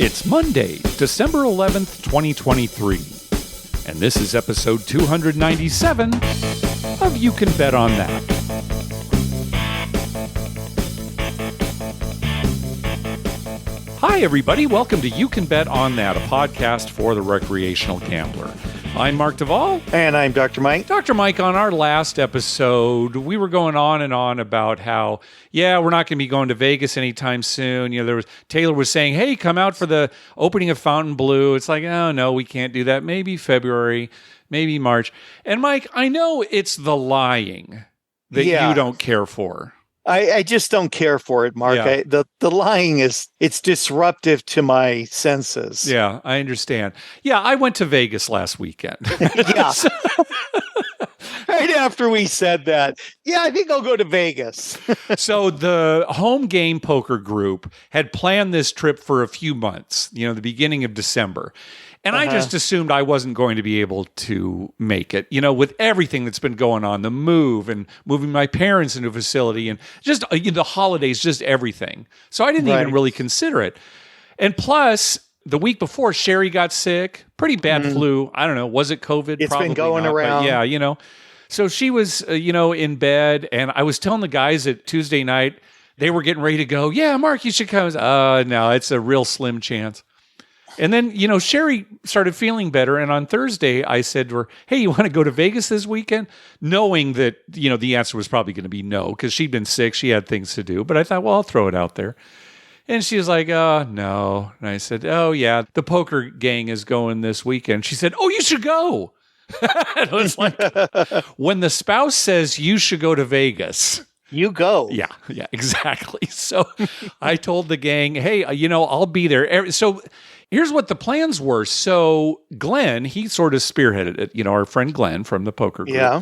It's Monday, December 11th, 2023, and this is episode 297 of You Can Bet on That. Hi, everybody. Welcome to You Can Bet on That, a podcast for the recreational gambler. I'm Mark Duvall. And I'm Dr. Mike. Dr. Mike, on our last episode, we were going on and on about how, we're not going to be going to Vegas anytime soon. Taylor was saying, hey, come out for the opening of Fontainebleau. It's like, oh, no, we can't do that. Maybe February, maybe March. And Mike, I know it's the lying that you don't care for. I just don't care for it, Mark. Yeah. The lying it's disruptive to my senses. Yeah, I understand. Yeah, I went to Vegas last weekend. Yeah. Right after we said that, I think I'll go to Vegas. So the home game poker group had planned this trip for a few months, the beginning of December. And I just assumed I wasn't going to be able to make it, with everything that's been going on, the move and moving my parents into a facility and just the holidays, just everything. So I didn't even really consider it. And plus, the week before, Sherry got sick, pretty bad flu. I don't know. Was it COVID? It's Probably been going not, around. But So she was, in bed, and I was telling the guys at Tuesday night, they were getting ready to go, Mark, you should come. No, it's a real slim chance. And then, Sherry started feeling better. And on Thursday, I said to her, hey, you want to go to Vegas this weekend? Knowing that, the answer was probably going to be no, because she'd been sick. She had things to do. But I thought, well, I'll throw it out there. And she was like, no. And I said, oh, yeah, the poker gang is going this weekend. She said, oh, you should go. It was like, when the spouse says you should go to Vegas, you go. Yeah, exactly. So I told the gang, hey, I'll be there. So here's what the plans were. So Glenn, he sort of spearheaded it, our friend Glenn from the poker group. Yeah.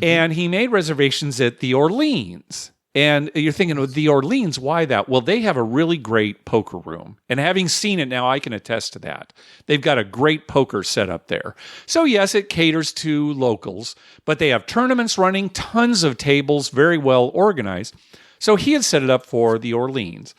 And he made reservations at the Orleans. And you're thinking, the Orleans, why that? Well, they have a really great poker room. And having seen it now, I can attest to that. They've got a great poker setup there. So yes, it caters to locals, but they have tournaments running, tons of tables, very well organized. So he had set it up for the Orleans.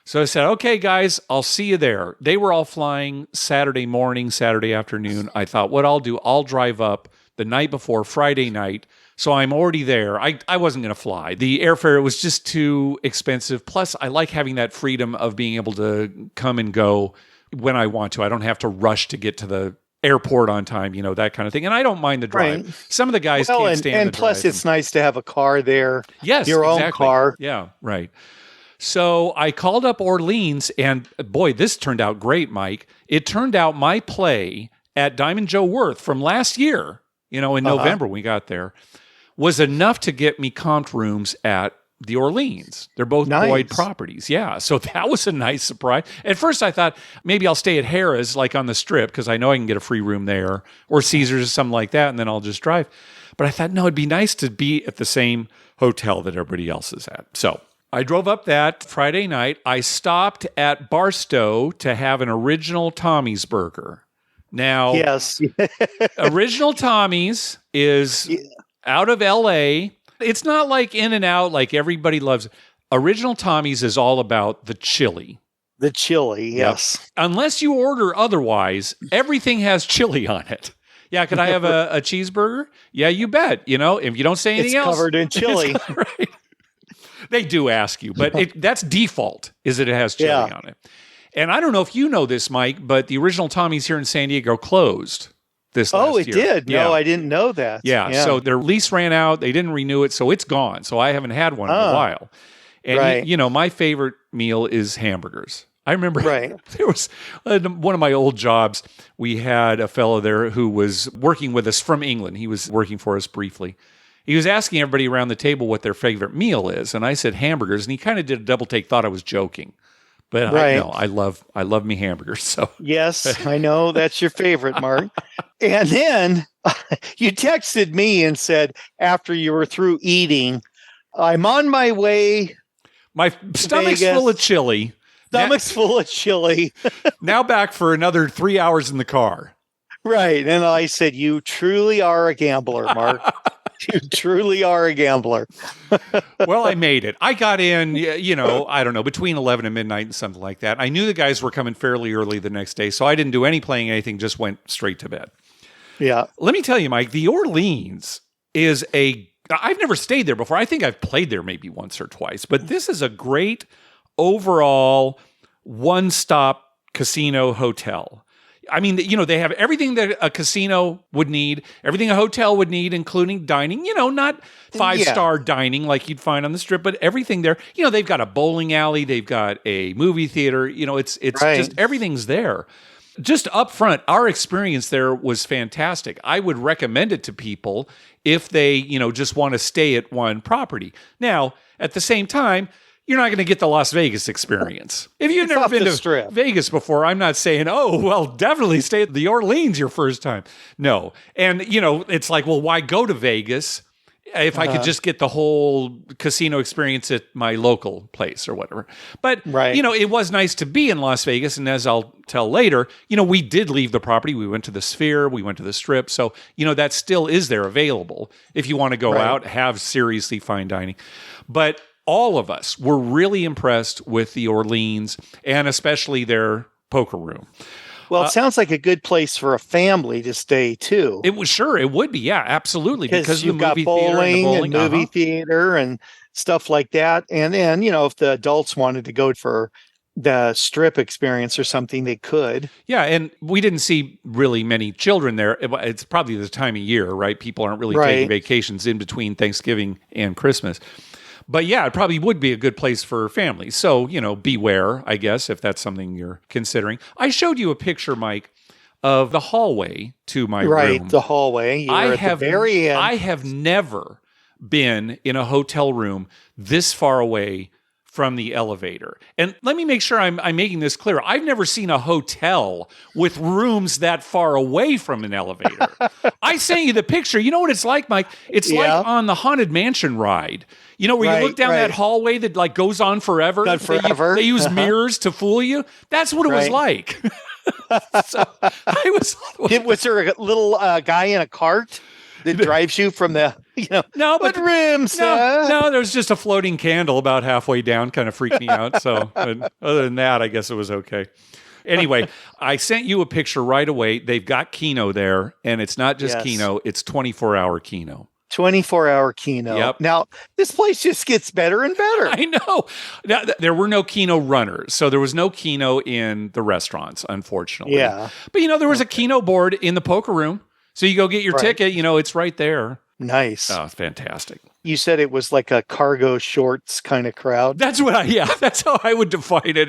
So I said, okay, guys, I'll see you there. They were all flying Saturday morning, Saturday afternoon. I thought, what I'll do, I'll drive up the night before, Friday night. So I'm already there. I wasn't going to fly. The airfare was just too expensive. Plus, I like having that freedom of being able to come and go when I want to. I don't have to rush to get to the airport on time, that kind of thing. And I don't mind the drive. Right. Some of the guys can't stand the drive. And plus, it's nice to have a car there. Yes, your own car. Yeah, right. So I called up Orleans, and boy, this turned out great, Mike. It turned out my play at Diamond Joe Worth from last year, in November when we got there, was enough to get me comped rooms at the Orleans. They're both Boyd properties. Yeah. So that was a nice surprise. At first I thought maybe I'll stay at Harrah's, like on the Strip, because I know I can get a free room there, or Caesars or something like that, and then I'll just drive. But I thought, no, it'd be nice to be at the same hotel that everybody else is at. So I drove up that Friday night. I stopped at Barstow to have an original Tommy's burger. Now, yes. Original Tommy's is out of LA. It's not like In-N-Out, like everybody loves it. Original Tommy's is all about the chili. The chili, yes. Yep. Unless you order otherwise, everything has chili on it. Yeah, could I have a cheeseburger? Yeah, you bet. If you don't say anything else. It's covered in chili. Right. They do ask you, but that's default, is that it has chili on it. And I don't know if you know this, Mike, but the Original Tommy's here in San Diego closed this last year. Oh, it did? Yeah. No, I didn't know that. Yeah, so their lease ran out. They didn't renew it, so it's gone. So I haven't had one in a while. And, my favorite meal is hamburgers. I remember there was one of my old jobs. We had a fellow there who was working with us from England. He was working for us briefly. He was asking everybody around the table what their favorite meal is. And I said hamburgers. And he kind of did a double take, thought I was joking. But I love me hamburgers. So yes, I know that's your favorite, Mark. And then you texted me and said, after you were through eating, I'm on my way. My stomach's full of chili. Full of chili. Now back for another 3 hours in the car. Right. And I said, you truly are a gambler, Mark. You truly are a gambler. Well, I made it. I got in, I don't know, between 11 and midnight and something like that. I knew the guys were coming fairly early the next day, so I didn't do any playing anything, just went straight to bed. Yeah. Let me tell you, Mike, the Orleans is I've never stayed there before. I think I've played there maybe once or twice, but this is a great overall one-stop casino hotel. I mean, they have everything that a casino would need, everything a hotel would need, including dining, not 5-star dining like you'd find on the Strip, but everything there. They've got a bowling alley, they've got a movie theater, it's Right. just everything's there. Just up front, our experience there was fantastic. I would recommend it to people if they, just want to stay at one property. Now, at the same time, you're not going to get the Las Vegas experience. If you've never off been the to Strip. Vegas before, I'm not saying, oh, well, definitely stay at the Orleans your first time. No. And, it's like, well, why go to Vegas if I could just get the whole casino experience at my local place or whatever? But, Right. it was nice to be in Las Vegas. And as I'll tell later, we did leave the property. We went to the Sphere, we went to the Strip. So, that still is there available if you want to go Right. out, have seriously fine dining. But all of us were really impressed with the Orleans and especially their poker room. Well, it sounds like a good place for a family to stay too. It would be. Yeah, absolutely. Because of you've the got movie theater bowling and movie Uh-huh. theater and stuff like that. And then, if the adults wanted to go for the Strip experience or something, they could. Yeah, and we didn't see really many children there. It's probably the time of year, right? People aren't really taking Right. vacations in between Thanksgiving and Christmas. But yeah, it probably would be a good place for families. So, beware, I guess, if that's something you're considering. I showed you a picture, Mike, of the hallway to my Right. room. The hallway. You were at the very end. I have never been in a hotel room this far away from the elevator. And let me make sure I'm making this clear. I've never seen a hotel with rooms that far away from an elevator. I sent you the picture. You know what it's like, Mike? It's Yeah. like on the Haunted Mansion ride. Where Right, you look down that right. hallway that like goes on forever. Gone forever. They use Uh-huh. mirrors to fool you. That's what it was Right. like. So I was Was there a little guy in a cart that drives you from the, No, but rooms? no, there was just a floating candle about halfway down, kind of freaked me out. So, but other than that, I guess it was okay. Anyway, I sent you a picture right away. They've got Keno there, and it's not just Yes. Keno; it's 24-hour Keno. 24-hour Keno. Yep. Now, this place just gets better and better. I know. Now, there were no Keno runners, so there was no Keno in the restaurants, unfortunately. Yeah. But there was a Keno board in the poker room, so you go get your Right. ticket. It's right there. Nice. Oh, fantastic. You said it was like a cargo shorts kind of crowd. That's that's how I would define it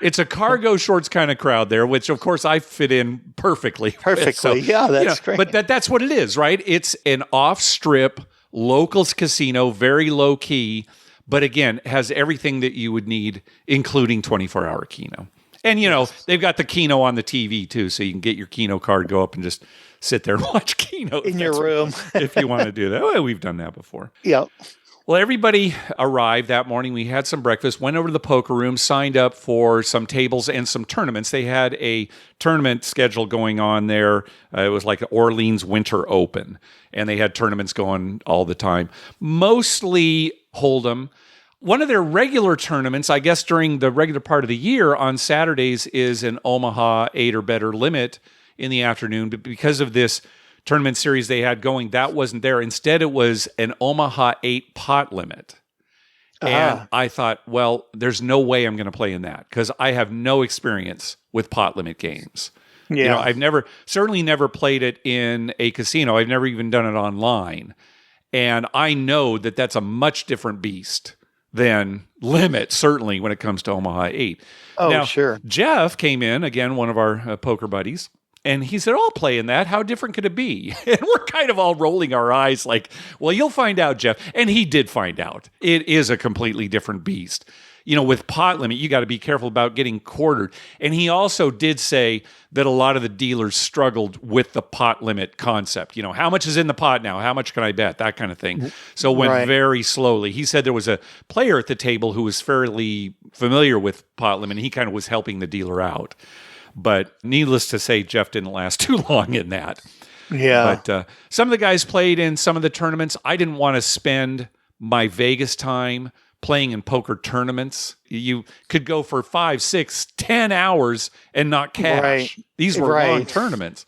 it's a cargo shorts kind of crowd there, which of course I fit in perfectly. Perfectly. So, Yeah, that's great. But that's what it is, right? It's an off-strip locals casino, very low key, but again, has everything that you would need, including 24-hour Keno. And they've got the Keno on the TV too, so you can get your Keno card, go up and just sit there and watch Keno In your room. if you want to do that. Well, we've done that before. Yeah. Well, everybody arrived that morning. We had some breakfast, went over to the poker room, signed up for some tables and some tournaments. They had a tournament schedule going on there. It was like the Orleans Winter Open, and they had tournaments going all the time, mostly Hold'em. One of their regular tournaments, I guess during the regular part of the year on Saturdays, is an Omaha 8 or better limit in the afternoon. But because of this tournament series they had going, that wasn't there. Instead, it was an Omaha 8 pot limit. And I thought, well, there's no way I'm going to play in that because I have no experience with pot limit games. Yeah. I've certainly never played it in a casino. I've never even done it online. And I know that that's a much different beast than limit, certainly when it comes to Omaha 8. Oh, now, sure. Jeff came in, again, one of our poker buddies, and he said, I'll play in that. How different could it be? And we're kind of all rolling our eyes like, well, you'll find out, Jeff. And he did find out. It is a completely different beast. With pot limit, you got to be careful about getting quartered. And he also did say that a lot of the dealers struggled with the pot limit concept. How much is in the pot now? How much can I bet? That kind of thing. So it went very slowly. He said there was a player at the table who was fairly familiar with pot limit, and he kind of was helping the dealer out. But needless to say, Jeff didn't last too long in that. Yeah. But some of the guys played in some of the tournaments. I didn't want to spend my Vegas time playing in poker tournaments. You could go for 5, 6, 10 hours and not cash. Right. These were Right. long tournaments.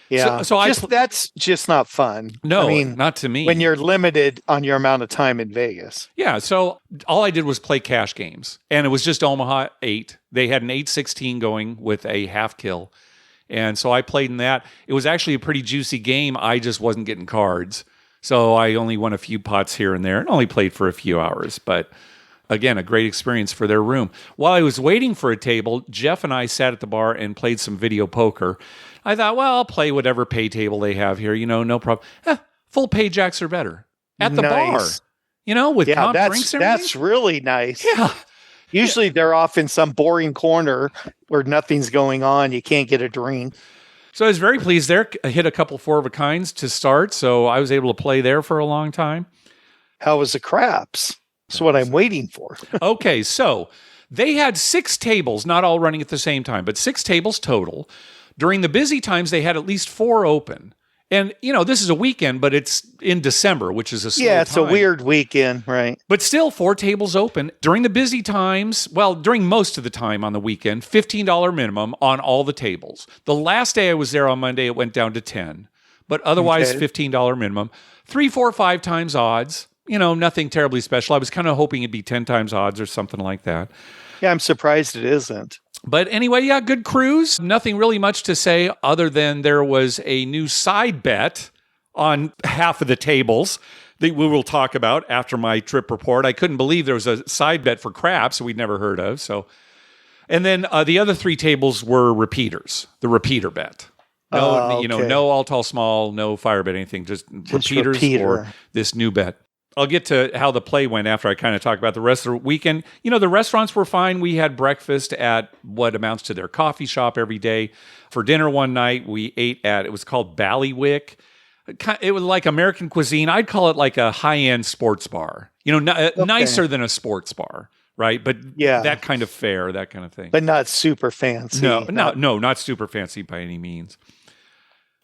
Yeah. So that's just not fun. no, I mean, not to me. when you're limited on your amount of time in Vegas. Yeah, so all I did was play cash games, and it was just Omaha 8. They had an 8-16 going with a half kill, and so I played in that. It was actually a pretty juicy game. I just wasn't getting cards, so I only won a few pots here and there, and only played for a few hours. But again, a great experience for their room. While I was waiting for a table, Jeff and I sat at the bar and played some video poker. I thought, well, I'll play whatever pay table they have here, no problem. Full pay jacks are better at the bar. Nice. With comp drinks and that's really nice. yeah. Usually they're off in some boring corner where nothing's going on. You can't get a drink. So I was very pleased there. I hit a couple 4 of a kinds to start, so I was able to play there for a long time. How was the craps? That's what I'm waiting for. Okay, so they had 6 tables, not all running at the same time, but 6 tables total. During the busy times, they had at least 4 open. And, this is a weekend, but it's in December, which is a slow Yeah, it's time. a weird weekend, right? But still, 4 tables open. During the busy times, well, during most of the time on the weekend, $15 minimum on all the tables. The last day I was there on Monday, it went down to 10. But otherwise, Okay. $15 minimum. 3, 4, 5 times odds. Nothing terribly special. I was kind of hoping it'd be 10 times odds or something like that. Yeah, I'm surprised it isn't. But anyway, yeah, good cruise. Nothing really much to say other than there was a new side bet on half of the tables that we will talk about after my trip report. I couldn't believe there was a side bet for craps we'd never heard of. And then the other 3 tables were repeaters, the repeater bet. No, Okay. no all tall small, no fire bet, anything, just repeaters repeater. or this new bet. I'll get to how the play went after I kind of talk about the rest of the weekend. The restaurants were fine. We had breakfast at what amounts to their coffee shop every day. For dinner one night, we ate it was called Ballywick. It was like American cuisine. I'd call it like a high-end sports bar. Nicer than a sports bar, right? But Yeah. that kind of fare, that kind of thing. But not super fancy. No, not super fancy by any means.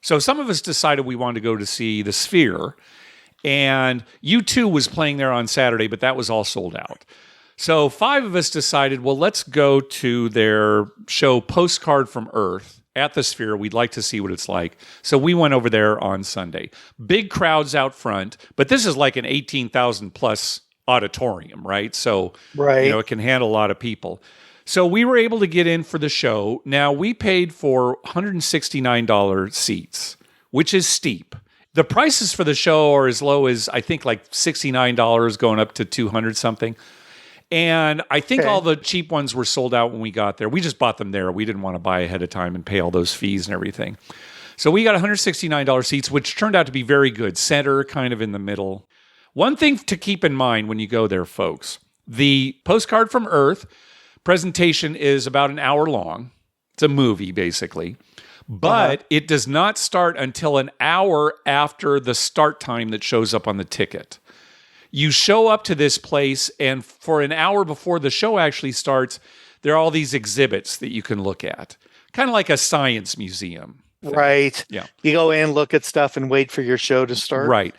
So some of us decided we wanted to go to see the Sphere. And U2 was playing there on Saturday, but that was all sold out. So 5 of us decided, well, let's go to their show Postcard from Earth at the Sphere. We'd like to see what it's like. So we went over there on Sunday. Big crowds out front, but this is like an 18,000 plus auditorium, right? So Right. it can handle a lot of people. So we were able to get in for the show. Now we paid for $169 seats, which is steep. The prices for the show are as low as I think like $69 going up to $200 something. And I think Okay. all the cheap ones were sold out when we got there. We just bought them there. We didn't want to buy ahead of time and pay all those fees and everything. So we got $169 seats, which turned out to be very good. Center, kind of in the middle. One thing to keep in mind when you go there, folks, the Postcard from Earth presentation is about an hour long. It's a movie, basically. But it does not start until an hour after the start time that shows up on the ticket. You show up to this place, and for an hour before the show actually starts, there are all these exhibits that you can look at. Kind of like a science museum. Right. Yeah. You go in, look at stuff, and wait for your show to start. Right.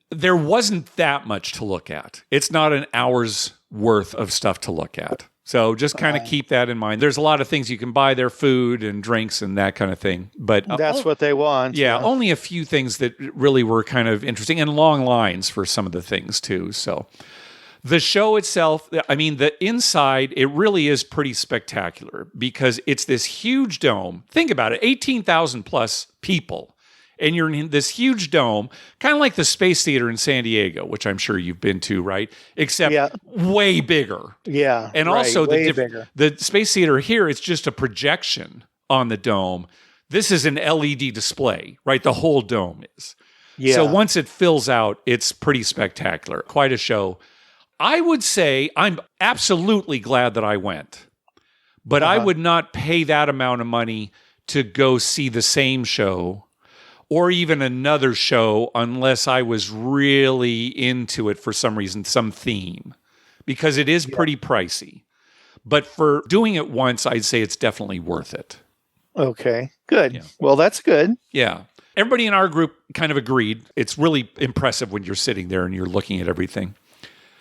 There wasn't that much to look at. It's not an hour's worth of stuff to look at. So just kind of keep that in mind. There's a lot of things you can buy there, food and drinks and that kind of thing. But That's what they want. yeah, only a few things that really were kind of interesting, and long lines for some of the things too. So the show itself, I mean, the inside, it really is pretty spectacular because it's this huge dome. Think about it, 18,000 plus people. And you're in this huge dome, kind of like the Space Theater in San Diego, which I'm sure you've been to, right? Except way bigger. Yeah. And right, also way bigger. the Space Theater here, it's just a projection on the dome. This is an LED display, right? The whole dome is. Yeah. So once it fills out, it's pretty spectacular. Quite a show. I would say I'm absolutely glad that I went, but I would not pay that amount of money to go see the same show or even another show unless I was really into it for some reason, some theme, because it is pretty pricey. But for doing it once, I'd say it's definitely worth it. Okay, good. Yeah. Well, that's good. Yeah. Everybody in our group kind of agreed. It's really impressive when you're sitting there and you're looking at everything.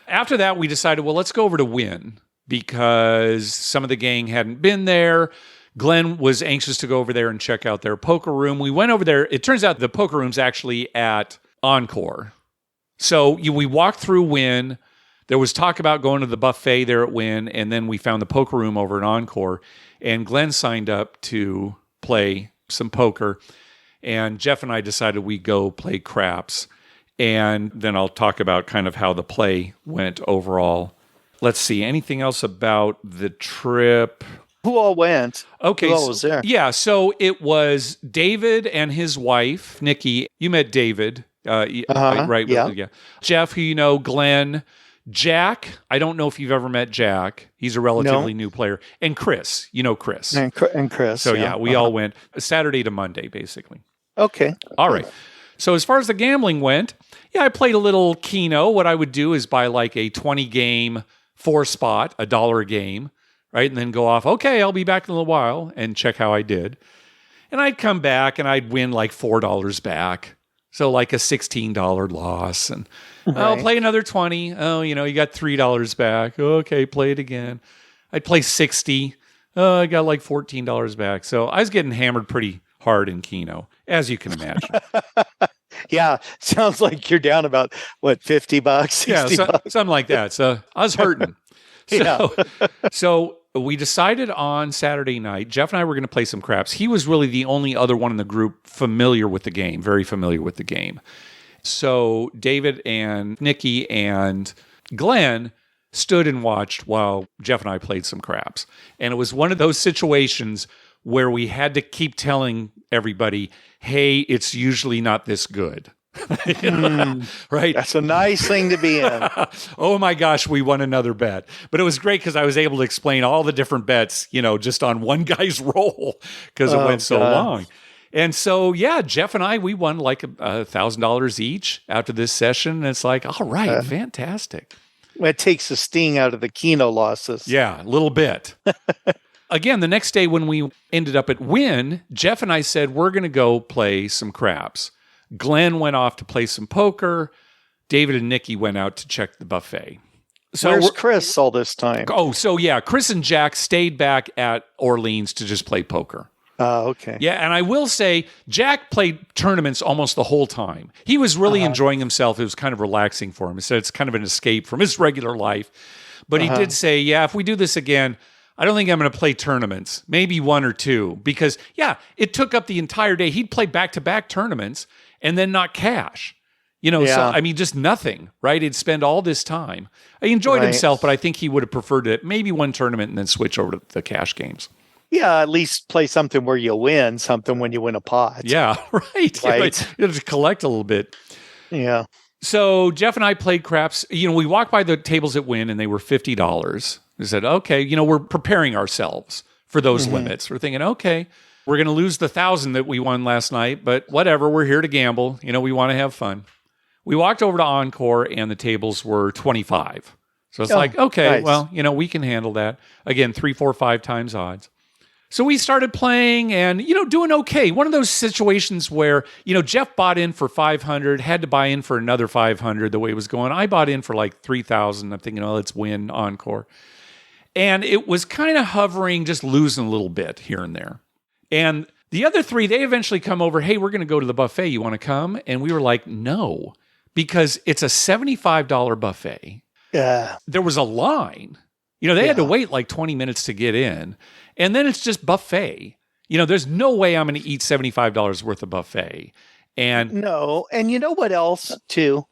After that, we decided, well, let's go over to Wynn because some of the gang hadn't been there. Glenn was anxious to go over there and check out their poker room. We went over there. It turns out the poker room's actually at Encore. So we walked through Wynn. There was talk about going to the buffet there at Wynn, and then we found the poker room over at Encore. And Glenn signed up to play some poker. And Jeff and I decided we'd go play craps. And then I'll talk about kind of how the play went overall. Let's see. Anything else about the trip? Who all went? Okay. Who all was there? Yeah. So it was David and his wife, Nikki. You met David. Right? Yeah. Jeff, who you know, Glenn, Jack. I don't know if you've ever met Jack. He's a relatively new player. And Chris. You know Chris. And Chris. So yeah, we all went Saturday to Monday, basically. Okay. All right. So as far as the gambling went, yeah, I played a little Keno. What I would do is buy like a 20-game 4-spot, $1 a game, right? And then go off, okay, I'll be back in a little while and check how I did. And I'd come back and I'd win like $4 back. So like a $16 loss. And I'll play another 20. Oh, you got $3 back. Okay, play it again. I'd play 60. Oh, I got like $14 back. So I was getting hammered pretty hard in Keno, as you can imagine. Yeah, sounds like you're down about, what, $50, $60? Yeah, something like that. So I was hurting. So we decided on Saturday night, Jeff and I were going to play some craps. He was really the only other one in the group familiar with the game, very familiar with the game. So David and Nikki and Glenn stood and watched while Jeff and I played some craps. And it was one of those situations where we had to keep telling everybody, hey, it's usually not this good. Right? That's a nice thing to be in. Oh my gosh, we won another bet. But it was great because I was able to explain all the different bets, just on one guy's roll because it went so long. And so, yeah, Jeff and I, we won like $1,000 each after this session. And it's like, all right, fantastic. It takes the sting out of the Keno losses. Yeah, a little bit. Again, the next day when we ended up at Wynn, Jeff and I said, we're going to go play some craps. Glenn went off to play some poker. David and Nikki went out to check the buffet. So where's Chris all this time? Oh, so yeah, Chris and Jack stayed back at Orleans to just play poker. Oh, okay. Yeah, and I will say, Jack played tournaments almost the whole time. He was really enjoying himself. It was kind of relaxing for him. He said it's kind of an escape from his regular life. But he did say, yeah, if we do this again, I don't think I'm going to play tournaments, maybe one or two, because, yeah, it took up the entire day. He'd play back-to-back tournaments and then not cash. So, I mean, just nothing, right? He'd spend all this time. He enjoyed himself, but I think he would have preferred to maybe one tournament and then switch over to the cash games. Yeah, at least play something where you win something when you win a pot. Yeah, right. You have to collect a little bit. Yeah. So Jeff and I played craps. We walked by the tables at Wynn and they were $50. We said, okay, we're preparing ourselves for those limits. We're thinking, okay, we're going to lose the 1,000 that we won last night, but whatever, we're here to gamble. We want to have fun. We walked over to Encore and the tables were 25. So it's like, okay, nice. Well, we can handle that. Again, 3, 4, 5 times odds. So we started playing and, doing okay. One of those situations where, Jeff bought in for 500, had to buy in for another 500 the way it was going. I bought in for like 3,000. I'm thinking, let's win Encore. And it was kind of hovering, just losing a little bit here and there. And the other 3, they eventually come over, hey, we're going to go to the buffet. You want to come? And we were like, no, because it's a $75 buffet. Yeah. There was a line. They had to wait like 20 minutes to get in. And then it's just buffet. There's no way I'm going to eat $75 worth of buffet. And no. And you know what else, too?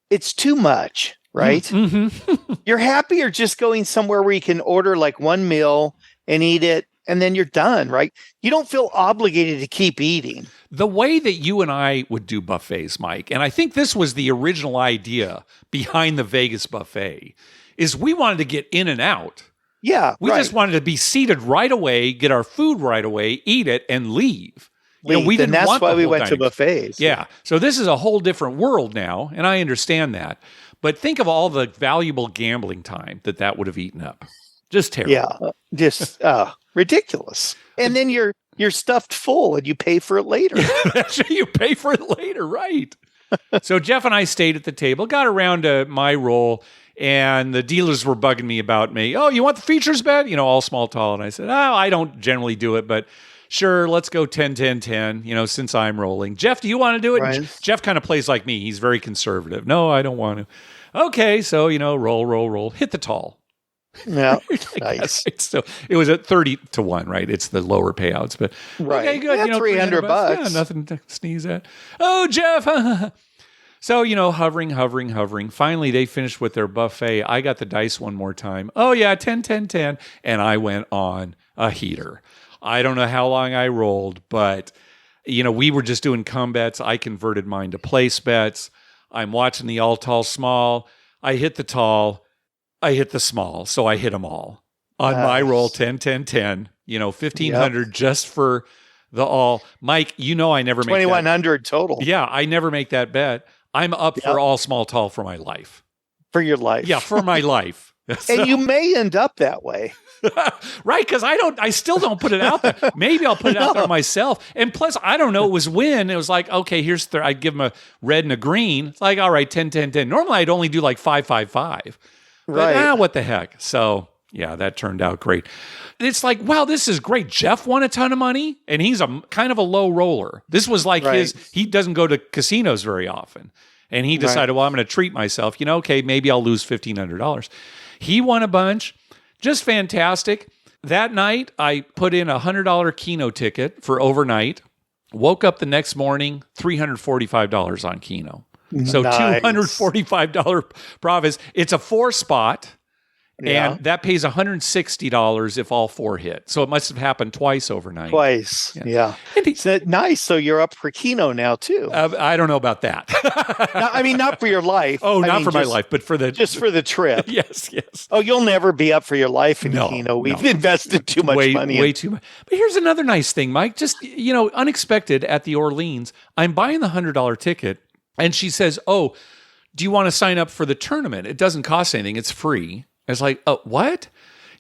It's too much, right? Mm-hmm. You're happier just going somewhere where you can order like one meal and eat it, and then you're done, right? You don't feel obligated to keep eating. The way that you and I would do buffets, Mike, and I think this was the original idea behind the Vegas buffet, is we wanted to get in and out. Yeah, we just wanted to be seated right away, get our food right away, eat it, and leave. We didn't that's want why the we whole went to buffets. Yeah. So this is a whole different world now, and I understand that. But think of all the valuable gambling time that would have eaten up. Just terrible. Yeah, just ridiculous. And then you're you're stuffed full and you pay for it later. Actually, you pay for it later, right? So Jeff and I stayed at the table, got around to my roll, and the dealers were bugging me about me. Oh, you want the features bet? All small, tall. And I said, oh, I don't generally do it, but sure, let's go 10, 10, 10, since I'm rolling. Jeff, do you want to do it? Right. Jeff kind of plays like me. He's very conservative. No, I don't want to. Okay, so, roll, hit the tall. Yeah, nice. Right. So it was at 30-1, right? It's the lower payouts, but Right. okay, good. Yeah, $300. Yeah, nothing to sneeze at. Oh, Jeff. So, hovering. Finally, they finished with their buffet. I got the dice one more time. Oh, yeah, 10, 10, 10. And I went on a heater. I don't know how long I rolled, but, we were just doing come bets. I converted mine to place bets. I'm watching the all tall small. I hit the tall. I hit the small. So I hit them all on my roll 10, 10, 10. 1,500 just for the all. Mike, I never make 2,100 total. Yeah, I never make that bet. I'm up for all small tall for my life. For your life. Yeah, for my life. And you may end up that way. Right, because I still don't put it out there. Maybe I'll put it out there myself. And plus, I don't know, it was when it was like, okay, here's I'd give them a red and a green. It's like, all right, 10, 10, 10. Normally, I'd only do like 5, 5, 5. Right. But what the heck? So, yeah, that turned out great. It's like, wow, this is great. Jeff won a ton of money, and he's a kind of a low roller. This was like he doesn't go to casinos very often. And he decided, well, I'm going to treat myself. Okay, maybe I'll lose $1,500. He won a bunch. Just fantastic. That night, I put in a $100 Keno ticket for overnight. Woke up the next morning, $345 on Keno. So nice. $245 profits. It's a 4-spot. And that pays $160 if all 4 hit. So it must have happened twice overnight. Twice, yeah. So nice. So you're up for Keno now too. I don't know about that. No, I mean, not for your life. Oh, not for my life, but for just for the trip. Yes. Oh, you'll never be up for your life in Keno. We've invested too much money. Way too much. But here's another nice thing, Mike. Just unexpected at the Orleans. I'm buying the $100 ticket, and she says, "Oh, do you want to sign up for the tournament? It doesn't cost anything. It's free." I was like, oh, what?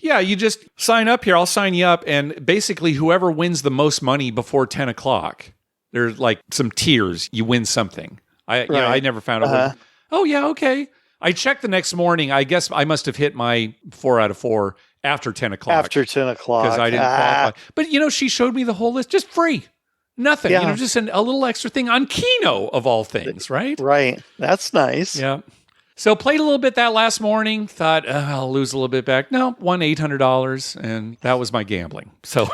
Yeah, you just sign up here. I'll sign you up. And basically, whoever wins the most money before 10 o'clock, there's like some tiers. You win something. I never found out. Oh, yeah, okay. I checked the next morning. I guess I must have hit my 4 out of 4 after 10 o'clock. After 10 o'clock. Because I didn't qualify. But, she showed me the whole list. Just free. Nothing. Yeah. Just a little extra thing on Keno, of all things, right? Right. That's nice. Yeah. So played a little bit that last morning, thought I'll lose a little bit back. No, won $800, and that was my gambling. So,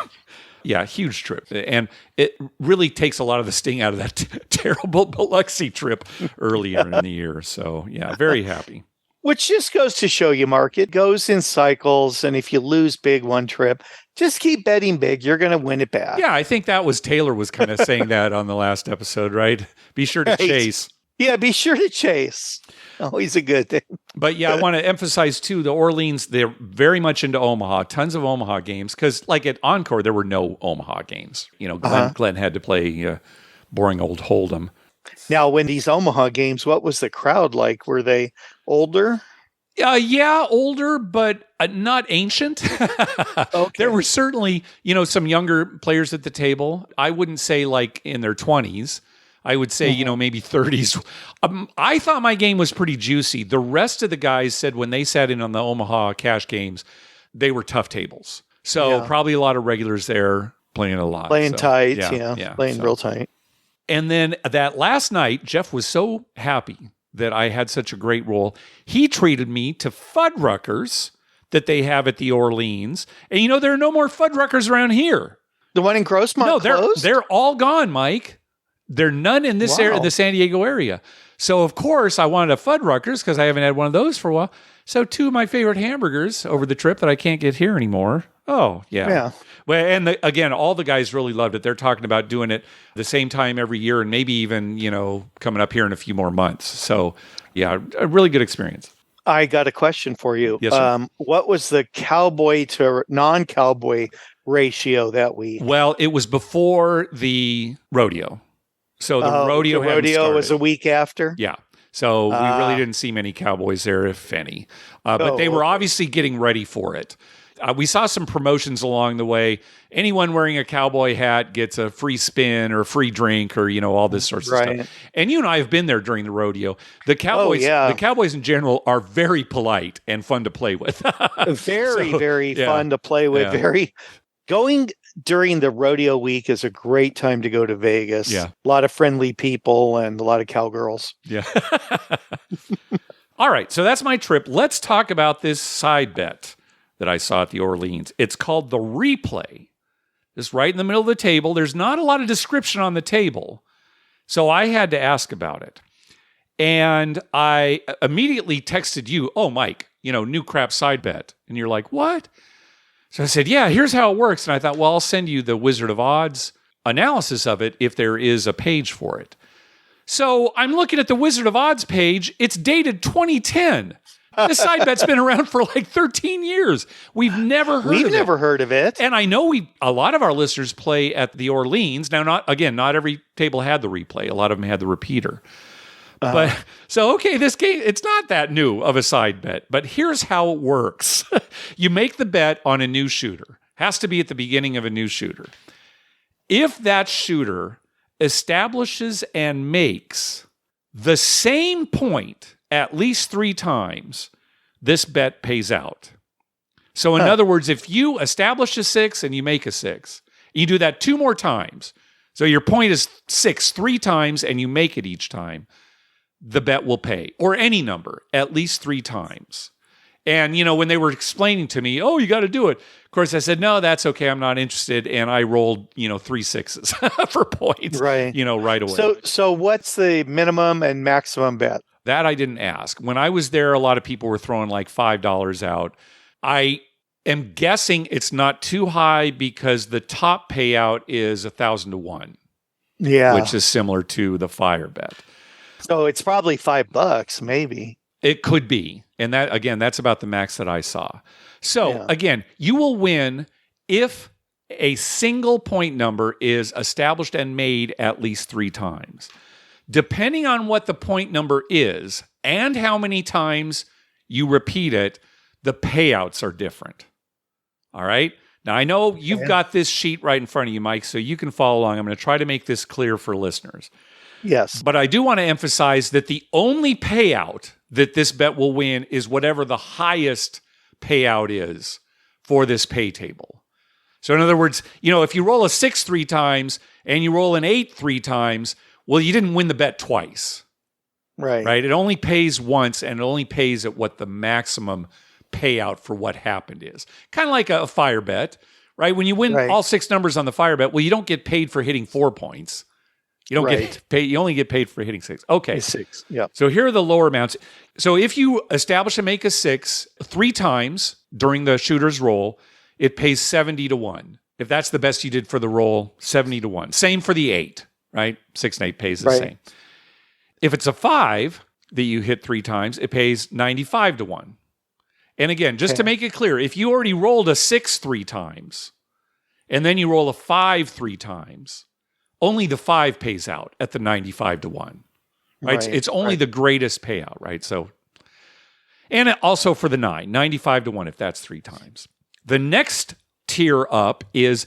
yeah, huge trip. And it really takes a lot of the sting out of that terrible Biloxi trip earlier in the year. So, yeah, very happy. Which just goes to show you, Mark, it goes in cycles. And if you lose big one trip, just keep betting big. You're going to win it back. Yeah, I think that was Taylor was kind of saying that on the last episode, right? Be sure to chase. Yeah, be sure to chase. Always a good thing. But yeah, I want to emphasize too, the Orleans, they're very much into Omaha, tons of Omaha games. Because like at Encore, there were no Omaha games. Glenn had to play boring old Hold'em. Now, when these Omaha games, what was the crowd like? Were they older? Yeah, older, but not ancient. Okay. There were certainly, some younger players at the table. I wouldn't say like in their 20s. I would say, maybe 30s. I thought my game was pretty juicy. The rest of the guys said when they sat in on the Omaha cash games, they were tough tables. So probably a lot of regulars there playing a lot. Playing tight, playing real tight. And then that last night, Jeff was so happy that I had such a great roll. He treated me to Fuddruckers that they have at the Orleans. And there are no more Fuddruckers around here. The one in Grossmont closed? They're all gone, Mike. There are none in this area, the San Diego area. So, of course, I wanted a Fuddruckers because I haven't had one of those for a while. So, 2 of my favorite hamburgers over the trip that I can't get here anymore. Oh, yeah. Yeah. Well, and again, all the guys really loved it. They're talking about doing it the same time every year and maybe even, coming up here in a few more months. So, yeah, a really good experience. I got a question for you. Yes, sir. What was the cowboy to non-cowboy ratio that week? Well, it was before the rodeo. So the rodeo was a week after? Yeah. So we really didn't see many cowboys there, if any. But they were obviously getting ready for it. we saw some promotions along the way. Anyone wearing a cowboy hat gets a free spin or a free drink or, all this sorts of stuff. And you and I have been there during the rodeo. The Cowboys in general are very polite and fun to play with. Very fun to play with. Going during the rodeo week is a great time to go to Vegas. Yeah. A lot of friendly people and a lot of cowgirls. Yeah. All right. So that's my trip. Let's talk about this side bet that I saw at the Orleans. It's called the Replay. It's right in the middle of the table. There's not a lot of description on the table. So I had to ask about it. And I immediately texted you, "Oh, Mike, new crap side bet." And you're like, "What?" So I said, "Yeah, here's how it works." And I thought, well, I'll send you the Wizard of Odds analysis of it if there is a page for it. So I'm looking at the Wizard of Odds page. It's dated 2010. This side bet's been around for like 13 years. We've never heard of it. And I know a lot of our listeners play at the Orleans. Now, not every table had the replay. A lot of them had the repeater. But so, okay, this game, it's not that new of a side bet, but here's how it works. You make the bet on a new shooter. Has to be at the beginning of a new shooter. If that shooter establishes and makes the same point at least 3 times, this bet pays out. So in other words, if you establish a 6 and you make a 6, you do that 2 more times. So your point is 6 3 times and you make it each time, the bet will pay, or any number, at least 3 times. And, when they were explaining to me, "Oh, you got to do it." Of course, I said, "No, that's okay. I'm not interested." And I rolled, 3 6s for points, right away. So what's the minimum and maximum bet? That I didn't ask. When I was there, a lot of people were throwing like $5 out. I am guessing it's not too high because the top payout is 1,000 to 1. Yeah. Which is similar to the fire bet. So it's probably $5, maybe. It could be. And that, again, that's about the max that I saw. So, again, you will win if a single point number is established and made at least 3 times. Depending on what the point number is and how many times you repeat it, the payouts are different. All right? Now, I know you've got this sheet right in front of you, Mike, so you can follow along. I'm going to try to make this clear for listeners. Yes. But I do want to emphasize that the only payout that this bet will win is whatever the highest payout is for this pay table. So in other words, if you roll a 6 3 times and you roll an 8 3 times, well, you didn't win the bet twice. Right? It only pays once, and it only pays at what the maximum payout for what happened is. Kind of like a fire bet, right? When you win all 6 numbers on the fire bet, well, you don't get paid for hitting 4 points. You don't get paid. You only get paid for hitting 6. Okay. 6. Yeah. So here are the lower amounts. So if you establish and make a 6 3 times during the shooter's roll, it pays 70 to 1. If that's the best you did for the roll, 70 to 1. Same for the 8, right? 6 and 8 pays the same. If it's a 5 that you hit 3 times, it pays 95 to 1. And again, just to make it clear, if you already rolled a 6 3 times, and then you roll a 5 3 times, only the 5 pays out at the 95 to 1. Right? It's only the greatest payout, right? So, and also for the 9, 95 to 1 if that's 3 times. The next tier up is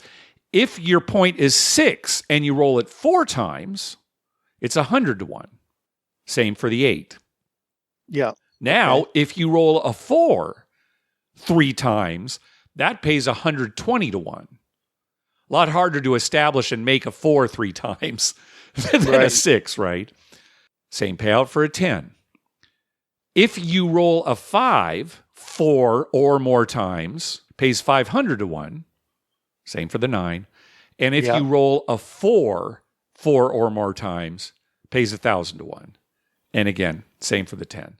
if your point is 6 and you roll it 4 times, it's 100 to 1. Same for the 8. Yeah. Now, if you roll a 4 3 times, that pays 120 to 1. A lot harder to establish and make a 4 3 times than a 6, right? Same payout for a 10. If you roll a 5 4 or more times, pays 500 to 1. Same for the 9. And if you roll a 4 or more times, pays 1,000 to 1. And again, same for the 10.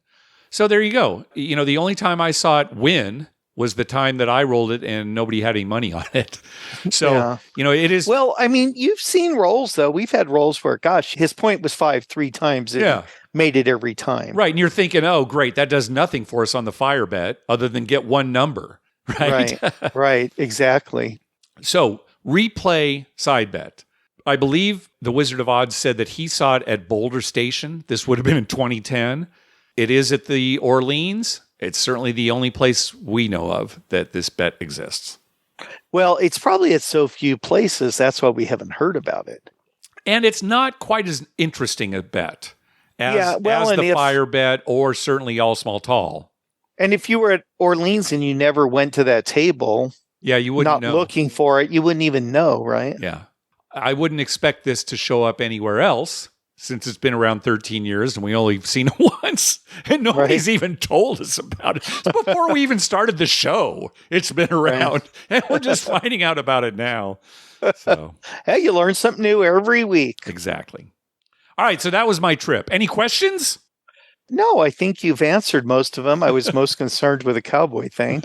So there you go. The only time I saw it win was the time that I rolled it and nobody had any money on it. So, it is. Well, I mean, you've seen rolls, though. We've had rolls where, gosh, his point was 5 3 times. And made it every time. Right. And you're thinking, oh, great. That does nothing for us on the fire bet other than get one number. Right. Right. Exactly. So replay side bet. I believe the Wizard of Odds said that he saw it at Boulder Station. This would have been in 2010. It is at the Orleans. It's certainly the only place we know of that this bet exists. Well, it's probably at so few places. That's why we haven't heard about it. And it's not quite as interesting a bet as the fire bet or certainly all small tall. And if you were at Orleans and you never went to that table, you wouldn't know. Looking for it, you wouldn't even know, right? Yeah. I wouldn't expect this to show up anywhere else since it's been around 13 years and we only seen it once and nobody's even told us about it. It's before we even started the show, it's been around and we're just finding out about it now. So, hey, you learn something new every week. Exactly. All right, so that was my trip. Any questions? No, I think you've answered most of them. I was most concerned with the cowboy thing.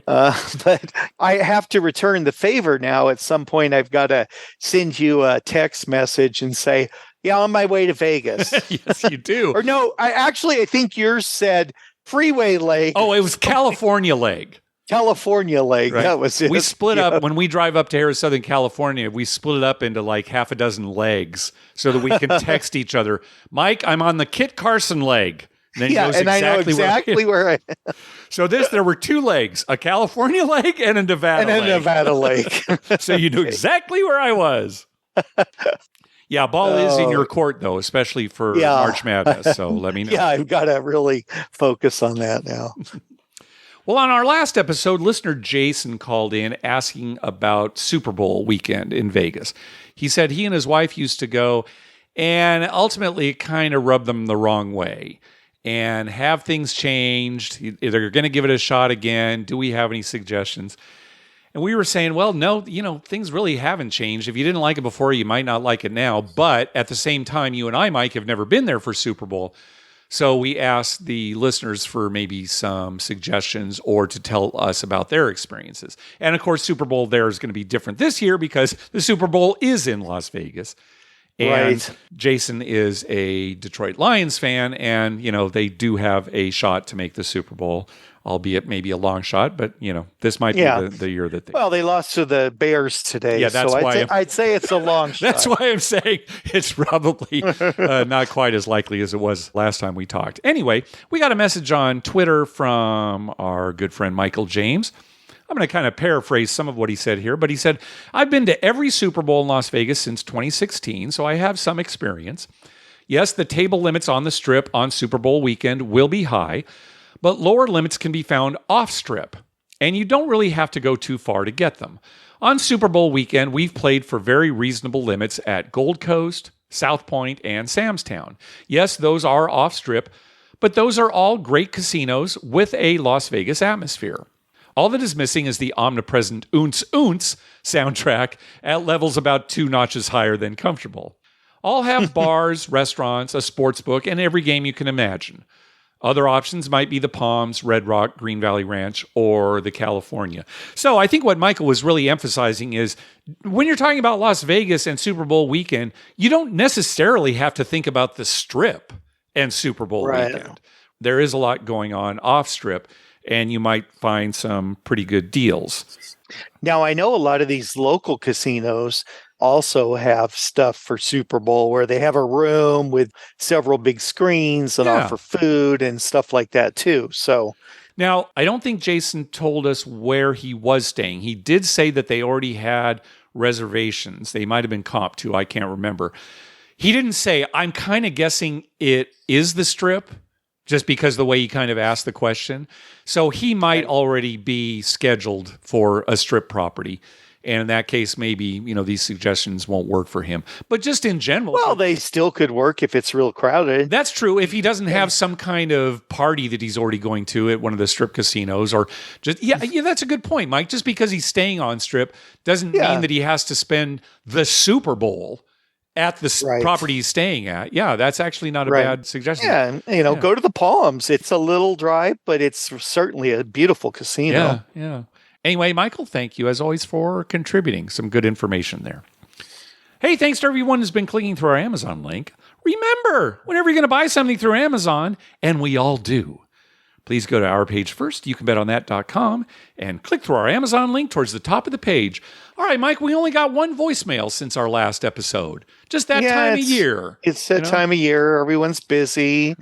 But I have to return the favor now. At some point, I've got to send you a text message and say, yeah, on my way to Vegas. Yes, you do. Or no, I think yours said freeway leg. Oh, it was California leg. California leg. Right. That was it. We split up when we drive up to Harris, Southern California. We split it up into like half a dozen legs so that we can text each other. Mike, I'm on the Kit Carson leg. And then he knows I know exactly where I am. So there were two legs, a California leg and a Nevada leg. Nevada leg. So you knew exactly where I was. Yeah, ball is in your court, though, especially for March Madness. So let me know. Yeah, I've got to really focus on that now. Well, on our last episode, listener Jason called in asking about Super Bowl weekend in Vegas. He said he and his wife used to go, and ultimately it kind of rubbed them the wrong way. And have things changed? They're going to give it a shot again. Do we have any suggestions? And we were saying, well, no, things really haven't changed. If you didn't like it before, you might not like it now. But at the same time, you and I, Mike, have never been there for Super Bowl. So we asked the listeners for maybe some suggestions or to tell us about their experiences. And of course, Super Bowl there is going to be different this year because the Super Bowl is in Las Vegas. And Jason is a Detroit Lions fan, and, they do have a shot to make the Super Bowl, albeit maybe a long shot, but, this might be the year that they... Well, they lost to the Bears today, that's so why I'd say it's a long shot. That's why I'm saying it's probably not quite as likely as it was last time we talked. Anyway, we got a message on Twitter from our good friend Michael James. I'm going to kind of paraphrase some of what he said here, but he said, I've been to every Super Bowl in Las Vegas since 2016, so I have some experience. Yes, the table limits on the Strip on Super Bowl weekend will be high, but lower limits can be found off-Strip, and you don't really have to go too far to get them. On Super Bowl weekend, we've played for very reasonable limits at Gold Coast, South Point, and Sam's Town. Yes, those are off-Strip, but those are all great casinos with a Las Vegas atmosphere. All that is missing is the omnipresent Oonce Oonce soundtrack at levels about 2 notches higher than comfortable. All have bars, restaurants, a sports book, and every game you can imagine. Other options might be the Palms, Red Rock, Green Valley Ranch, or the California. So I think what Michael was really emphasizing is when you're talking about Las Vegas and Super Bowl weekend, you don't necessarily have to think about the Strip and Super Bowl weekend. There is a lot going on off Strip, and you might find some pretty good deals. Now, I know a lot of these local casinos also have stuff for Super Bowl where they have a room with several big screens and offer food and stuff like that too. So now, I don't think Jason told us where he was staying. He did say that they already had reservations. They might have been comp too. I can't remember. He didn't say, I'm kind of guessing it is the Strip, just because the way he kind of asked the question. So he might already be scheduled for a Strip property. And in that case, maybe, these suggestions won't work for him. But just in general. Well, they still could work if it's real crowded. That's true. If he doesn't have some kind of party that he's already going to at one of the Strip casinos or just, that's a good point, Mike. Just because he's staying on Strip doesn't mean that he has to spend the Super Bowl at the property he's staying at. Yeah, that's actually not a bad suggestion. Yeah, go to the Palms. It's a little drive, but it's certainly a beautiful casino. Yeah. Anyway, Michael, thank you as always for contributing some good information there. Hey, thanks to everyone who's been clicking through our Amazon link. Remember, whenever you're going to buy something through Amazon, and we all do, please go to our page first, youcanbetonthat.com, and click through our Amazon link towards the top of the page. All right, Mike, we only got one voicemail since our last episode. Just that time of year. It's that time of year. Everyone's busy.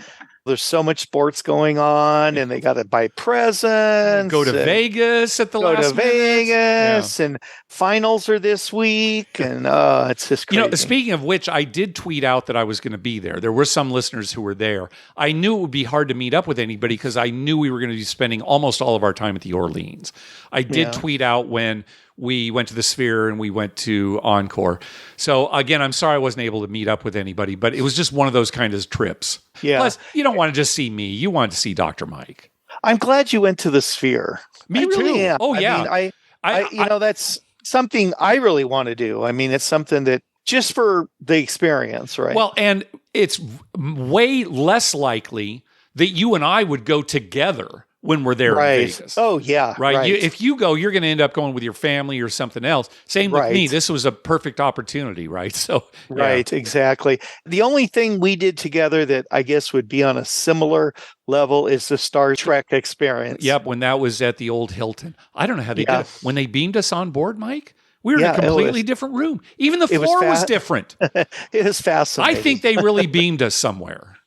There's so much sports going on, and they got to buy presents. Go to Vegas at the last minute. Go to Vegas, and finals are this week, and it's just crazy. Speaking of which, I did tweet out that I was going to be there. There were some listeners who were there. I knew it would be hard to meet up with anybody because I knew we were going to be spending almost all of our time at the Orleans. I did tweet out when we went to the Sphere and we went to Encore. So again, I'm sorry I wasn't able to meet up with anybody, but it was just one of those kind of trips. Yeah. Plus, you don't want to just see me. You want to see Dr. Mike. I'm glad you went to the Sphere. Me I too. really am. Oh, yeah. I mean, that's something I really want to do. I mean, it's something that just for the experience, right? Well, and it's way less likely that you and I would go together when we're there in Vegas. Oh, yeah. Right. If you go, you're going to end up going with your family or something else. Same with me. This was a perfect opportunity, right? So, Right, exactly. The only thing we did together that I guess would be on a similar level is the Star Trek experience. Yep, when that was at the old Hilton. I don't know how they did it. When they beamed us on board, Mike, we were in a completely different room. Even the floor was different. It was fascinating. I think they really beamed us somewhere.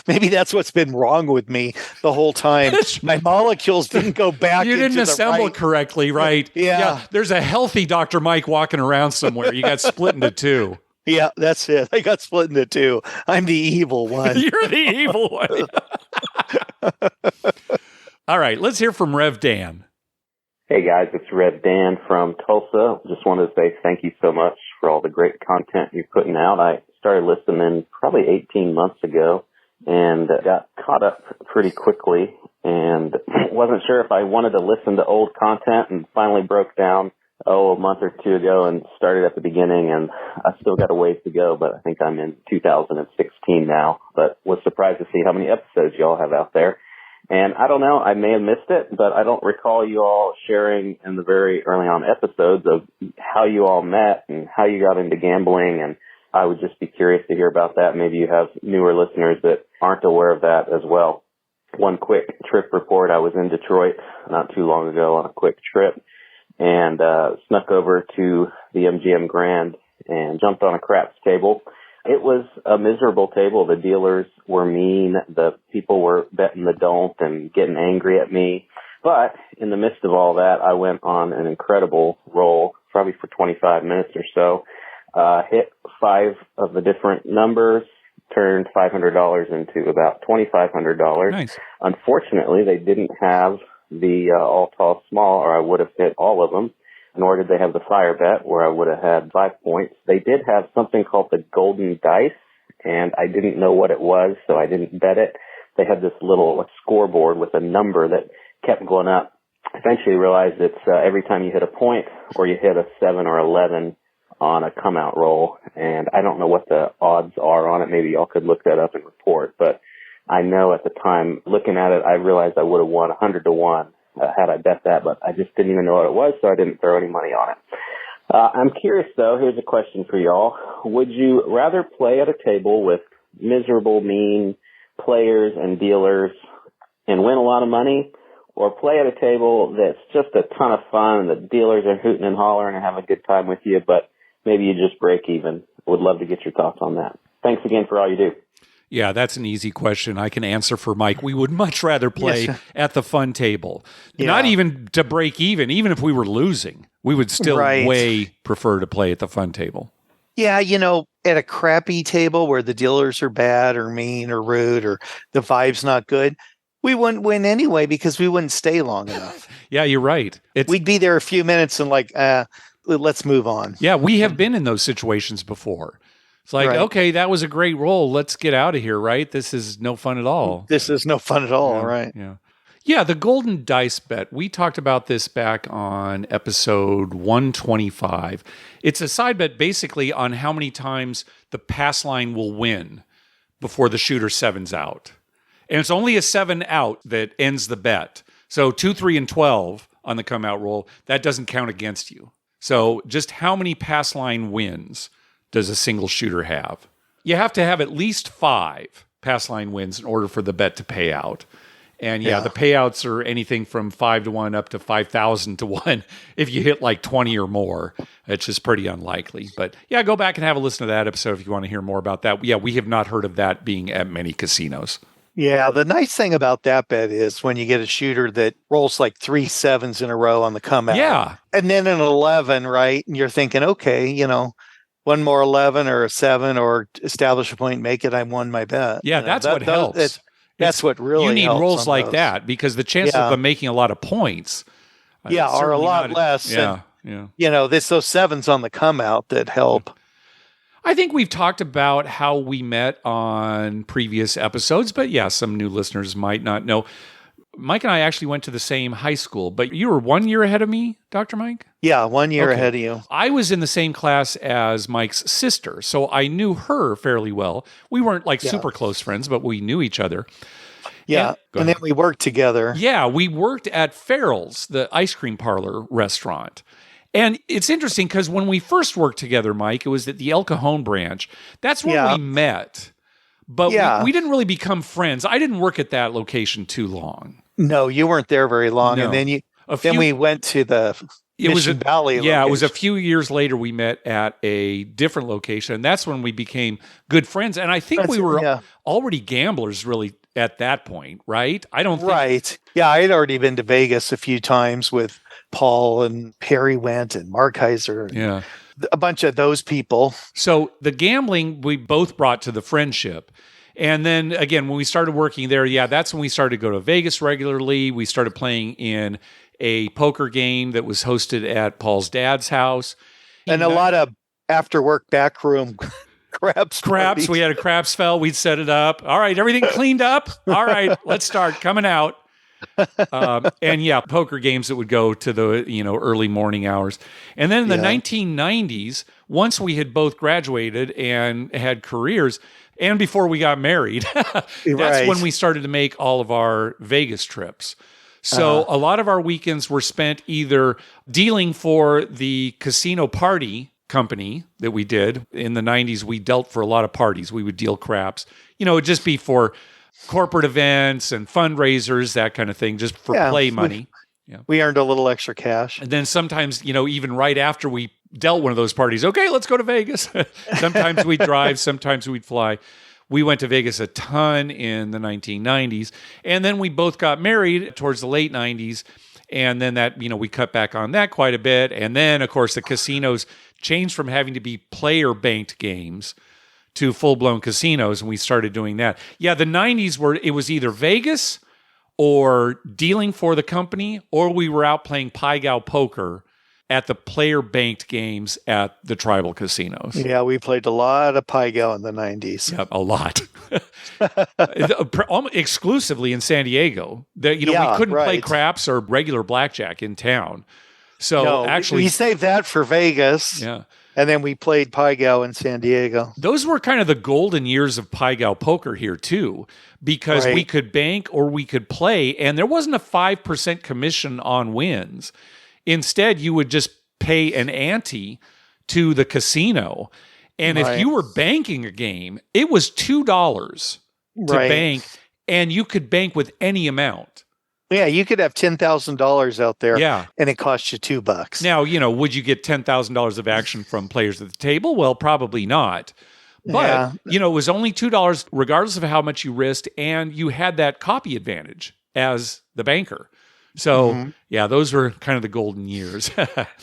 Maybe that's what's been wrong with me the whole time. My molecules didn't go back. You didn't assemble correctly, right? Yeah. There's a healthy Dr. Mike walking around somewhere. You got split into two. Yeah, that's it. I got split into two. I'm the evil one. You're the evil one. All right, let's hear from Rev Dan. Hey guys, it's Rev Dan from Tulsa. Just wanted to say thank you so much for all the great content you're putting out. I started listening probably 18 months ago and got caught up pretty quickly and wasn't sure if I wanted to listen to old content and finally broke down, a month or two ago and started at the beginning, and I still got a ways to go, but I think I'm in 2016 now, but was surprised to see how many episodes y'all have out there. And I don't know, I may have missed it, but I don't recall you all sharing in the very early on episodes of how you all met and how you got into gambling, and I would just be curious to hear about that. Maybe you have newer listeners that aren't aware of that as well. One quick trip report. I was in Detroit not too long ago on a quick trip and snuck over to the MGM Grand and jumped on a craps table. It was a miserable table. The dealers were mean. The people were betting the don't and getting angry at me. But in the midst of all that, I went on an incredible roll, probably for 25 minutes or so. Hit 5 of the different numbers, turned $500 into about $2,500. Nice. Unfortunately, they didn't have the all tall small, or I would have hit all of them. Nor did they have the fire bet, where I would have had 5 points. They did have something called the golden dice, and I didn't know what it was, so I didn't bet it. They had this little scoreboard with a number that kept going up. Eventually realized it's every time you hit a point or you hit a 7 or 11 on a come-out roll, and I don't know what the odds are on it. Maybe y'all could look that up and report, but I know at the time, looking at it, I realized I would have won 100 to 1 had I bet that, but I just didn't even know what it was, so I didn't throw any money on it. I'm curious, though. Here's a question for y'all. Would you rather play at a table with miserable, mean players and dealers and win a lot of money, or play at a table that's just a ton of fun and the dealers are hooting and hollering and have a good time with you, but maybe you just break even? Would love to get your thoughts on that. Thanks again for all you do. Yeah, that's an easy question. I can answer for Mike. We would much rather play at the fun table. Yeah. Not even to break even if we were losing. We would still way prefer to play at the fun table. Yeah, at a crappy table where the dealers are bad or mean or rude or the vibe's not good, we wouldn't win anyway because we wouldn't stay long enough. Yeah, you're right. We'd be there a few minutes and let's move on. Yeah, we have been in those situations before. It's like, okay, that was a great roll. Let's get out of here, right? This is no fun at all. This is no fun at all, right? Yeah. Yeah, the golden dice bet. We talked about this back on episode 125. It's a side bet basically on how many times the pass line will win before the shooter 7's out. And it's only a 7 out that ends the bet. So 2, 3, and 12 on the come out roll, that doesn't count against you. So just how many pass line wins does a single shooter have? You have to have at least 5 pass line wins in order for the bet to pay out. And Yeah. the payouts are anything from 5 to 1 up to 5,000 to 1 if you hit like 20 or more. It's just pretty unlikely. But yeah, go back and have a listen to that episode if you want to hear more about that. Yeah, we have not heard of that being at many casinos. Yeah, the nice thing about that bet is when you get a shooter that rolls like 3 sevens in a row on the come out. Yeah. And then an 11, right? And you're thinking, okay, one more 11 or a 7 or establish a point, make it, I won my bet. Yeah, that's what helps. That's what really you need helps rolls on like those. that because the chances of them making a lot of points are a certainly lot not- less. Yeah, And, yeah. those sevens on the come out that help. I think we've talked about how we met on previous episodes, but yeah, some new listeners might not know. Mike and I actually went to the same high school, but you were 1 year ahead of me, Dr. Mike? Yeah, 1 year Okay. ahead of you. I was in the same class as Mike's sister, so I knew her fairly well. We weren't like super close friends, but we knew each other. Yeah. Go And ahead. then we worked together. Yeah, we worked at Farrell's, the ice cream parlor restaurant. And it's interesting because when we first worked together, Mike, it was at the El Cajon branch. That's when Yeah. we met. But Yeah. we didn't really become friends. I didn't work at that location too long. No, you weren't there very long. No. And then A few- we went to the it was Mission Valley. Yeah, it was a location. few years later we met at a different location. And that's when we became good friends. And I think we were Yeah. already gamblers really at that point, right? I don't think Right. Yeah, I had already been to Vegas a few times with Paul and Perry went and Mark Heiser, and Yeah. a bunch of those people. So the gambling we both brought to the friendship. And then again, when we started working there, that's when we started to go to Vegas regularly. We started playing in a poker game that was hosted at Paul's dad's house. And a lot of after work backroom craps. Craps. We had a craps fell. We'd set it up. All right, everything cleaned up. All right, let's start coming out. And poker games that would go to the early morning hours. And then in the 1990s, once we had both graduated and had careers, and before we got married, that's Right. when we started to make all of our Vegas trips. So a lot of our weekends were spent either dealing for the casino party company that we did in the 90s. We dealt for a lot of parties. We would deal craps. It'd just be for corporate events and fundraisers, that kind of thing, just for play money. We earned a little extra cash. And then sometimes, even right after we dealt one of those parties, okay, let's go to Vegas. Sometimes we'd drive, sometimes we'd fly. We went to Vegas a ton in the 1990s. And then we both got married towards the late 90s. And then that, we cut back on that quite a bit. And then, of course, the casinos changed from having to be player-banked games to full-blown casinos, and we started doing that. Yeah, the 90s it was either Vegas or dealing for the company, or we were out playing Pai Gow poker at the player-banked games at the tribal casinos. Yeah, we played a lot of Pygo in the 90s. Yep, a lot. Exclusively in San Diego. We couldn't play right. craps or regular blackjack in town. So No, actually, we saved that for Vegas. yeah. And then we played Pygo in San Diego. Those were kind of the golden years of Pai Gow poker here too, because we Right. could bank or we could play, and there wasn't a 5% commission on wins. Instead, you would just pay an ante to the casino. And if Right. you were banking a game, it was $2 to Right. bank, and you could bank with any amount. Yeah, you could have $10,000 out there Yeah. and it cost you $2. Now, would you get $10,000 of action from players at the table? Well, probably not. But, Yeah. it was only $2 regardless of how much you risked, and you had that copy advantage as the banker. So, Mm-hmm. those were kind of the golden years.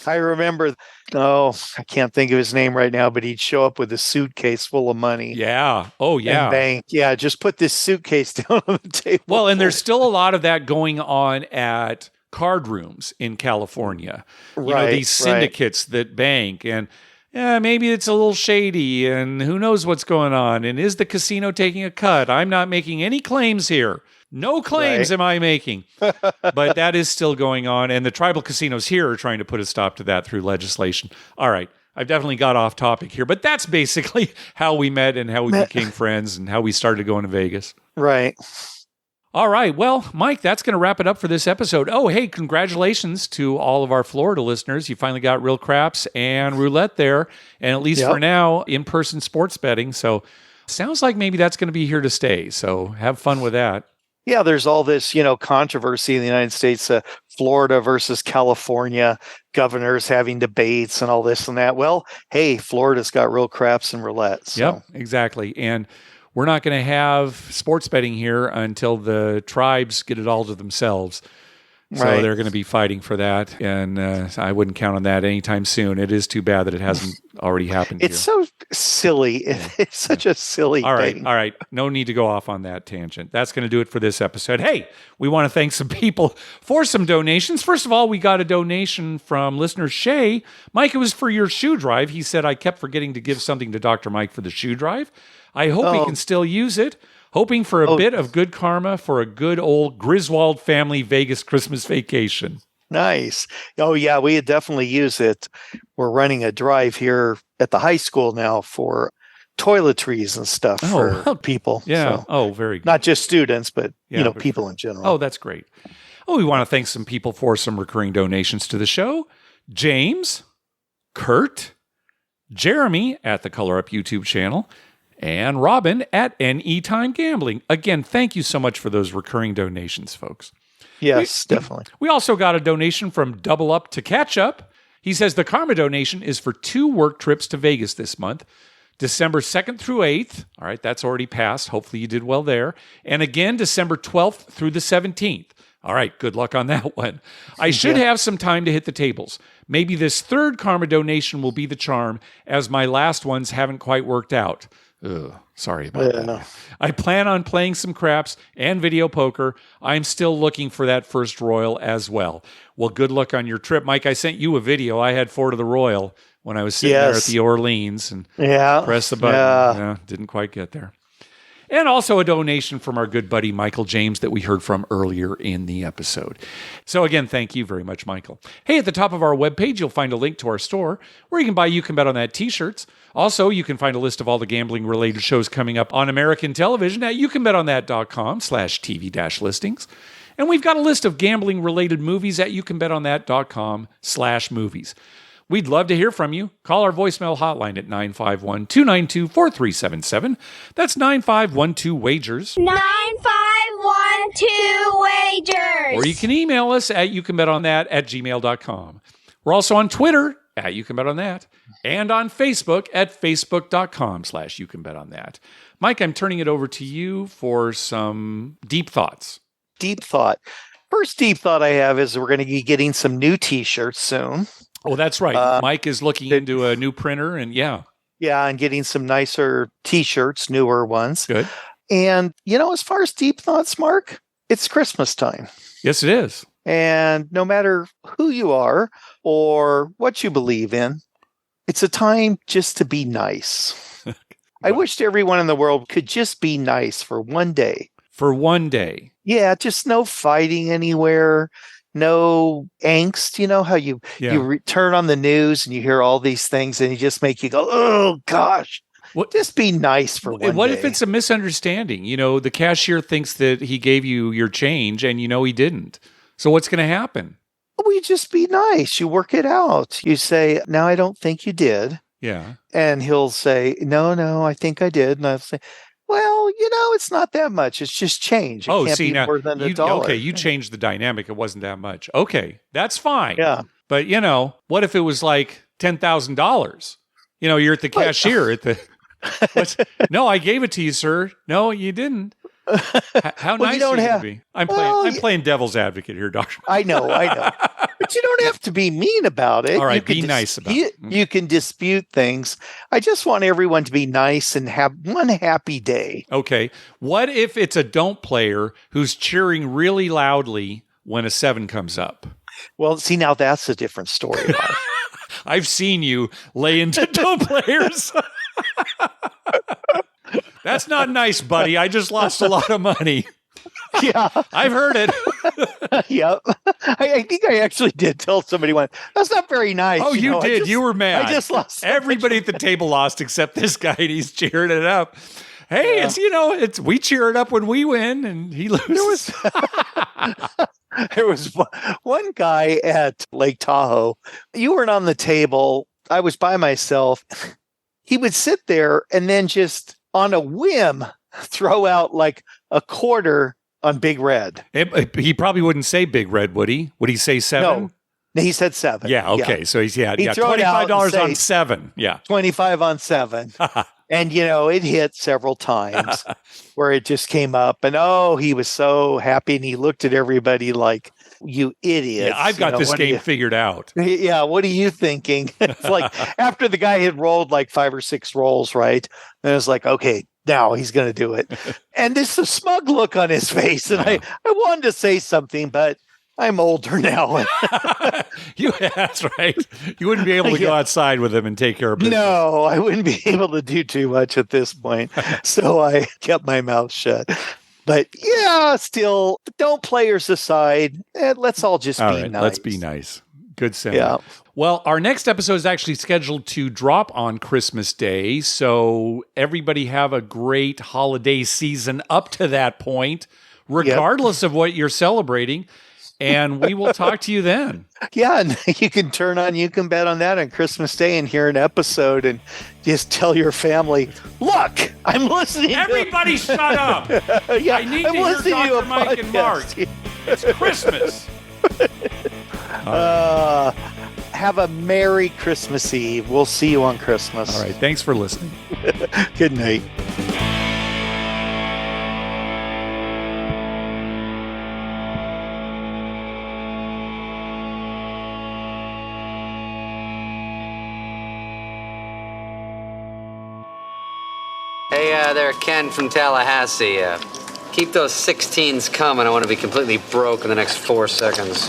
I remember, I can't think of his name right now, but he'd show up with a suitcase full of money. Yeah. Oh, yeah. And bank. Yeah, just put this suitcase down on the table. Well, and there's still a lot of that going on at card rooms in California. Right, These syndicates that bank, and maybe it's a little shady, and who knows what's going on. And is the casino taking a cut? I'm not making any claims here. No claims am I making. But that is still going on. And the tribal casinos here are trying to put a stop to that through legislation. All right. I've definitely got off topic here, but that's basically how we met and how we became friends and how we started going to Vegas. Right. All right. Well, Mike, that's going to wrap it up for this episode. Oh, hey, congratulations to all of our Florida listeners. You finally got real craps and roulette there. And at least for now, in-person sports betting. So sounds like maybe that's going to be here to stay. So have fun with that. Yeah, there's all this, controversy in the United States, Florida versus California, governors having debates and all this and that. Well, hey, Florida's got real craps and roulette. So. Yep, exactly. And we're not going to have sports betting here until the tribes get it all to themselves. So Right. they're going to be fighting for that, and I wouldn't count on that anytime soon. It is too bad that it hasn't already happened It's here. so silly. It's such a silly All thing. right. No need to go off on that tangent. That's going to do it for this episode. Hey, we want to thank some people for some donations. First of all, we got a donation from listener Shay. Mike, it was for your shoe drive. He said, I kept forgetting to give something to Dr. Mike for the shoe drive. I hope he can still use it. Hoping for a bit of good karma for a good old Griswold family Vegas Christmas vacation. Nice. Oh, yeah, we definitely use it. We're running a drive here at the high school now for toiletries and stuff for people. Yeah. So, Very good. not just students, but, Yeah, people in general. Oh, that's great. Oh, we want to thank some people for some recurring donations to the show. James, Kurt, Jeremy at the Color Up YouTube channel, and Robin at NE Time Gambling. Again, thank you so much for those recurring donations, folks. Yes, definitely. We also got a donation from Double Up to Catch Up. He says the karma donation is for 2 work trips to Vegas this month, December 2nd through 8th. All right, that's already passed. Hopefully you did well there. And again, December 12th through the 17th. All right, good luck on that one. I should have some time to hit the tables. Maybe this third karma donation will be the charm, as my last ones haven't quite worked out. Ugh, sorry about that. I plan on playing some craps and video poker. I'm still looking for that first Royal as well. Well, good luck on your trip. Mike, I sent you a video. I had 4 to the Royal when I was sitting there at the Orleans and pressed the button. Yeah, didn't quite get there. And also a donation from our good buddy Michael James that we heard from earlier in the episode. So again, thank you very much, Michael. Hey, at the top of our webpage, you'll find a link to our store where you can buy You Can Bet on That t-shirts. Also, you can find a list of all the gambling-related shows coming up on American television at youcanbetonThat.com/TV-listings. And we've got a list of gambling-related movies at youcanbetonThat.com/movies. We'd love to hear from you. Call our voicemail hotline at 951-292-4377. That's 9512-WAGERS. 9512-WAGERS. Or you can email us at youcanbetonThat@gmail.com. We're also on Twitter at YouCanBetOnThat and on Facebook at facebook.com/YouCanBetOnThat. Mike, I'm turning it over to you for some deep thoughts. Deep thought. First deep thought I have is we're going to be getting some new t-shirts soon. Oh, that's right. Mike is looking into a new printer and Yeah, and getting some nicer t-shirts, newer ones. Good. And, as far as deep thoughts, Mark, it's Christmas time. Yes, it is. And no matter who you are or what you believe in, it's a time just to be nice. I wished everyone in the world could just be nice for one day. For one day. Yeah, just no fighting anywhere. No angst. You know how you turn on the news and you hear all these things and you just make you go, oh gosh, just be nice for one What day. if it's a misunderstanding? The cashier thinks that he gave you your change and he didn't. So what's going to happen? Well, you just be nice. You work it out. You say, no, I don't think you did. Yeah. And he'll say, no, I think I did. And I'll say, well, it's not that much. It's just change. It can't be more than $1. Okay, you changed the dynamic. It wasn't that much. Okay, that's fine. Yeah. But, what if it was like $10,000? You're at the cashier at the... No, I gave it to you, sir. No, you didn't. How Well, nice you don't are you have- to be? I'm playing devil's advocate here, Doctor. I know. But you don't have to be mean about it. All right, You can be nice about it. You can dispute things. I just want everyone to be nice and have one happy day. Okay. What if it's a don't player who's cheering really loudly when a 7 comes up? Well, see, now that's a different story. Mark. I've seen you lay into don't players. That's not nice, buddy. I just lost a lot of money. Yeah. I've heard it. Yep. I think I actually did tell somebody once, that's not very nice. Oh, you did. You you were mad. I just lost. Everybody at the table lost except this guy, and he's cheering it up. Hey, it's we cheer it up when we win, and he loses. There was one guy at Lake Tahoe. You weren't on the table. I was by myself. He would sit there and then just on a whim throw out like a quarter on Big Red. He probably wouldn't say Big Red, would he? Would he say 7? No, he said 7. Yeah, okay. So he's He'd throw it $25 out and say, on 7. Yeah. 25 on 7. And, it hit several times where it just came up. And, he was so happy. And he looked at everybody like, you idiots. Yeah, I've got this game figured out. Yeah, what are you thinking? It's like after the guy had rolled like 5 or 6 rolls, right? And it was like, okay, now he's going to do it. And this a smug look on his face. And I wanted to say something, but I'm older now. That's right. You wouldn't be able to go outside with him and take care of business. No, I wouldn't be able to do too much at this point. So I kept my mouth shut. But yeah, still, don't players aside. Let's all just be nice. Let's be nice. Good sentiment. Yeah. Well, our next episode is actually scheduled to drop on Christmas Day. So everybody have a great holiday season up to that point, regardless of what you're celebrating. And we will talk to you then. Yeah, and you can turn on You Can Bet on that on Christmas Day and hear an episode and just tell your family, look, I'm listening. Everybody shut up. Yeah, I need to hear Dr. Mike and Mark. It's Christmas. Have a Merry Christmas Eve. We'll see you on Christmas. All right. Thanks for listening. Good night. Hey there, Ken from Tallahassee. Keep those 16s coming. I want to be completely broke in the next 4 seconds.